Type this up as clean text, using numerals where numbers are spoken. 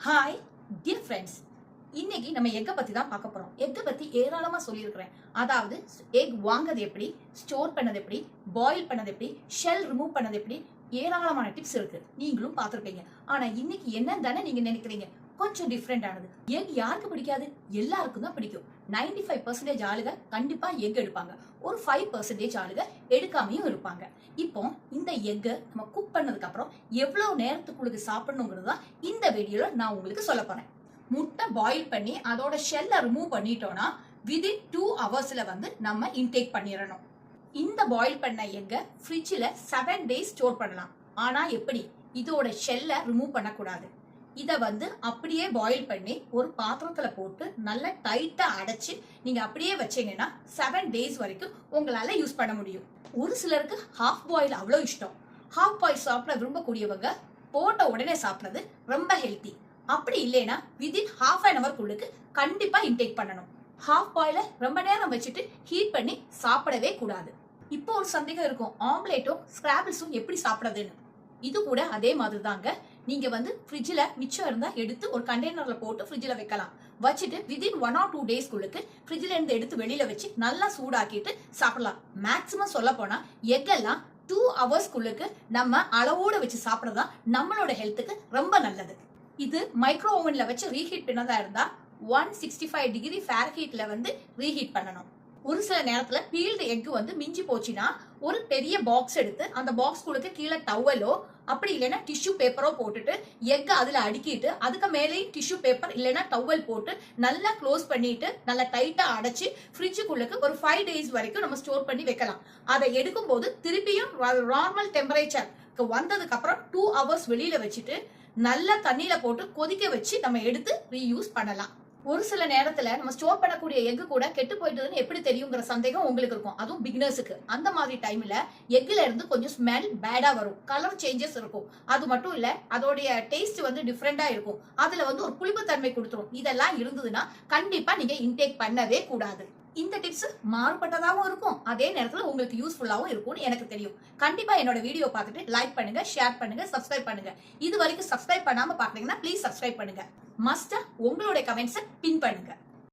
Hi dear friends, இன்னைக்கு நம்ம எக்கை பத்தி தான் பார்க்க போறோம். எக்கை பத்தி ஏராளமா சொல்லியிருக்கிறேன். அதாவது எக் வாங்குறது எப்படி, ஸ்டோர் பண்ணது எப்படி, பாயில் பண்ணது எப்படி, ஷெல் ரிமூவ் பண்ணது எப்படி, ஏராளமான டிப்ஸ் இருக்கு. நீங்களும் பார்த்துருப்பீங்க. ஆனா இன்னைக்கு என்ன தானே நீங்க நினைக்கிறீங்க, கொஞ்சம் டிஃப்ரெண்ட் ஆனது. எக் யாருக்கு பிடிக்காது? எல்லாருக்கும் தான் பிடிக்கும். 95% ஆளுங்க கண்டிப்பா எக் எடுப்பாங்க. ஒரு 5% ஆளுங்க எடுக்காமையும் இருப்பாங்க. இப்போ இந்த எக்கை நம்ம குக் பண்ணதுக்கு அப்புறம் எவ்வளவு நேரத்துக்குள்ள சாப்பிடணுங்கிறது தான் இந்த வீடியோல நான் உங்களுக்கு சொல்ல போறேன். முட்டை பாயில் பண்ணி அதோட ஷெல்ல ரிமூவ் பண்ணிட்டோம்னா விதின் 2 ஹவர்ஸ்ல நம்ம இன்டேக் பண்ணிடணும். இந்த பாயில் பண்ண எக்கை ஃப்ரிட்ஜில் 7 days ஸ்டோர் பண்ணலாம். ஆனா எப்படி? இதோட ஷெல்ல ரிமூவ் பண்ணக்கூடாது. இதை அப்படியே பாயில் பண்ணி ஒரு பாத்திரத்துல போட்டு நல்லா டைட்டா அடைச்சு நீங்க அப்படியே வச்சீங்கன்னா 7 days வரைக்கும் உங்களால யூஸ் பண்ண முடியும். ஒரு சிலருக்கு ஹாஃப் பாயில் அவ்வளோ இஷ்டம். ஹாஃப் பாயில் சாப்பிட விரும்பக்கூடியவங்க போட்ட உடனே சாப்பிட்றது ரொம்ப ஹெல்த்தி. அப்படி இல்லைன்னா விதின் half an hour கண்டிப்பா இன்டேக் பண்ணணும். ஹாஃப் பாயில ரொம்ப நேரம் வச்சுட்டு ஹீட் பண்ணி சாப்பிடவே கூடாது. இப்போ ஒரு சந்தேகம் இருக்கும், ஆம்லேட்டும் ஸ்கிராபிள்ஸும் எப்படி சாப்பிடுறதுன்னு. இது கூட அதே மாதிரி தாங்க. நீங்க ஃப்ரிட்ஜில் மிச்சம் இருந்தா எடுத்து ஒரு கண்டெய்னர்ல போட்டு ஃப்ரிட்ஜில் வைக்கலாம். வச்சுட்டு விதின் 1 or 2 days ஃப்ரிட்ஜில் இருந்து எடுத்து வெளியில வச்சு நல்லா சூடாக்கிட்டு சாப்பிடலாம். மேக்சிமம் சொல்ல போனா எக்கெல்லாம் 2 hours நம்ம அளவோட வச்சு சாப்பிடறதா நம்மளோட ஹெல்த்துக்கு ரொம்ப நல்லது. இது மைக்ரோ ஓவன்ல வச்சு ரீஹீட் பண்ணதா இருந்தா 165 degree Fahrenheitல ரீஹீட் பண்ணணும். ஒரு சில நேரத்துல பீல்டு எக் மிஞ்சி போச்சுன்னா ஒரு பெரிய பாக்ஸ் எடுத்து அந்த பாக்ஸ் கீழே டவலோ அப்படி இல்லைன்னா டிஷ்யூ பேப்பரோ போட்டுட்டு எக் அதுல அடுக்கிட்டு அதுக்கு மேலேயும் டிஷ்யூ பேப்பர் இல்லைன்னா டவல் போட்டு நல்லா க்ளோஸ் பண்ணிட்டு நல்லா டைட்டா அடைச்சு ஃப்ரிட்ஜுக்குள்ளுக்கு ஒரு 5 days வரைக்கும் நம்ம ஸ்டோர் பண்ணி வைக்கலாம். அதை எடுக்கும் போது திருப்பியும் நார்மல் டெம்பரேச்சர் வந்ததுக்கு அப்புறம் 2 hours வெளியில வச்சுட்டு நல்லா தண்ணியில போட்டு கொதிக்க வச்சு நம்ம எடுத்து ரீயூஸ் பண்ணலாம். ஒரு சில நேரத்துல நம்ம ஸ்டோர் பண்ணக்கூடிய எக் கூட கெட்டு போயிட்டதுன்னு எப்படி தெரியுங்கிற சந்தேகம் உங்களுக்கு இருக்கும், அதுவும் பிகினர்ஸுக்கு. அந்த மாதிரி டைம்ல எக்ல இருந்து கொஞ்சம் ஸ்மெல் பேடா வரும், கலர் சேஞ்சஸ் இருக்கும். அது மட்டும் இல்ல அதோடைய டேஸ்ட் டிஃப்ரெண்டா இருக்கும். அதுல ஒரு புளிப்பு தன்மை கொடுத்துரும். இதெல்லாம் இருந்ததுன்னா கண்டிப்பா நீங்க இன்டேக் பண்ணவே கூடாது. இந்த டிப்ஸ் மாறுபட்டதாகவும் இருக்கும், அதே நேரத்துல உங்களுக்கு யூஸ்ஃபுல்லாகவும் இருக்கும்னு எனக்கு தெரியும். கண்டிப்பா என்னோட வீடியோ பார்த்துட்டு லைக் பண்ணுங்க, ஷேர் பண்ணுங்க, சப்ஸ்கிரைப் பண்ணுங்க. இது வரைக்கும் சப்ஸ்கிரைப் பண்ணாம பாக்குறீங்கன்னா ப்ளீஸ் சப்ஸ்கிரைப் பண்ணுங்க. மஸ்டா உங்களுடைய கமெண்ட்ஸை பின் பண்ணுங்க.